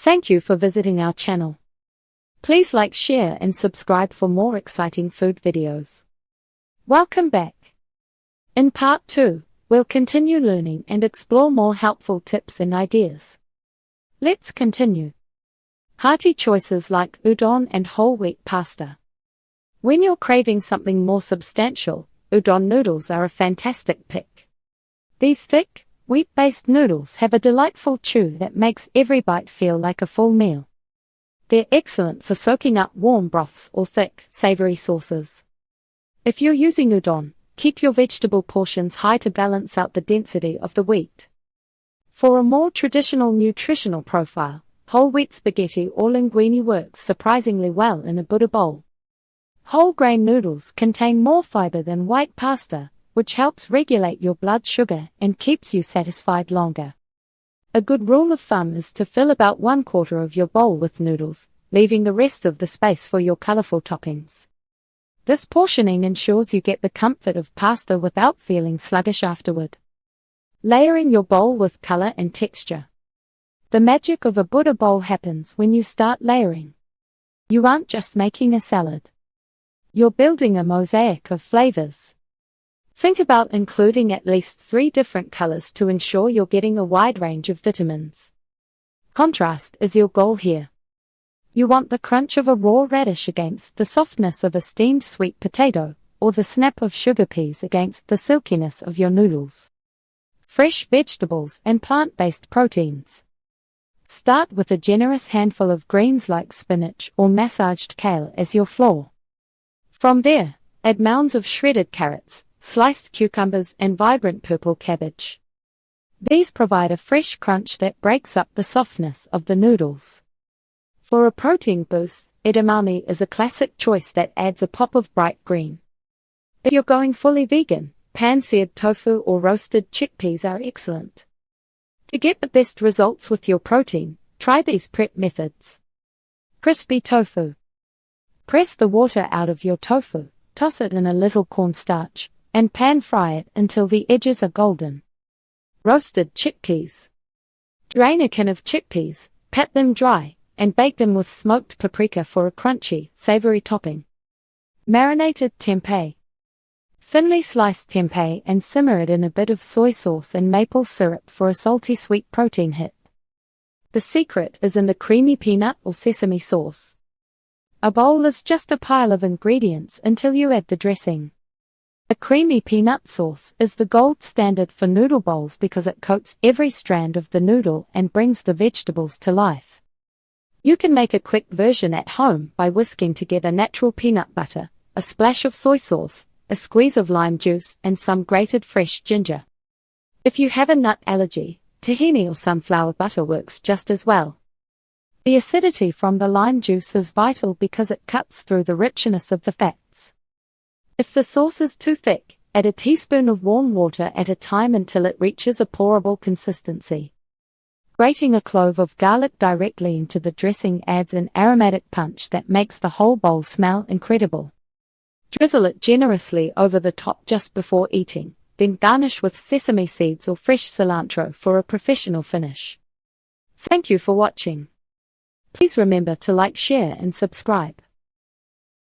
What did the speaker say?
Thank you for visiting our channel. Please like, share and subscribe for more exciting food videos. Welcome back. In part 2, we'll continue learning and explore more helpful tips and ideas. Let's continue. Hearty choices like udon and whole wheat pasta. When you're craving something more substantial, udon noodles are a fantastic pick. These thick, wheat-based noodles have a delightful chew that makes every bite feel like a full meal. They're excellent for soaking up warm broths or thick, savory sauces. If you're using udon, keep your vegetable portions high to balance out the density of the wheat. For a more traditional nutritional profile, whole wheat spaghetti or linguine works surprisingly well in a Buddha bowl. Whole grain noodles contain more fiber than white pasta, which helps regulate your blood sugar and keeps you satisfied longer. A good rule of thumb is to fill about 1/4 of your bowl with noodles, leaving the rest of the space for your colorful toppings. This portioning ensures you get the comfort of pasta without feeling sluggish afterward. Layering your bowl with color and texture. The magic of a Buddha bowl happens when you start layering. You aren't just making a salad. You're building a mosaic of flavors. Think about including at least 3 different colors to ensure you're getting a wide range of vitamins. Contrast is your goal here. You want the crunch of a raw radish against the softness of a steamed sweet potato, or the snap of sugar peas against the silkiness of your noodles. Fresh vegetables and plant-based proteins. Start with a generous handful of greens like spinach or massaged kale as your floor. From there, add mounds of shredded carrots, sliced cucumbers and vibrant purple cabbage. These provide a fresh crunch that breaks up the softness of the noodles. For a protein boost, edamame is a classic choice that adds a pop of bright green. If you're going fully vegan, pan-seared tofu or roasted chickpeas are excellent. To get the best results with your protein, try these prep methods. Crispy tofu. Press the water out of your tofu, toss it in a little cornstarch, and pan-fry it until the edges are golden. Roasted chickpeas. Drain a can of chickpeas, pat them dry, and bake them with smoked paprika for a crunchy, savory topping. Marinated tempeh. Thinly slice tempeh and simmer it in a bit of soy sauce and maple syrup for a salty sweet protein hit. The secret is in the creamy peanut or sesame sauce. A bowl is just a pile of ingredients until you add the dressing. A creamy peanut sauce is the gold standard for noodle bowls because it coats every strand of the noodle and brings the vegetables to life. You can make a quick version at home by whisking together natural peanut butter, a splash of soy sauce, a squeeze of lime juice and some grated fresh ginger. If you have a nut allergy, tahini or sunflower butter works just as well. The acidity from the lime juice is vital because it cuts through the richness of the fats. If the sauce is too thick, add a teaspoon of warm water at a time until it reaches a pourable consistency. Grating a clove of garlic directly into the dressing adds an aromatic punch that makes the whole bowl smell incredible. Drizzle it generously over the top just before eating, then garnish with sesame seeds or fresh cilantro for a professional finish. Thank you for watching. Please remember to like, share and subscribe.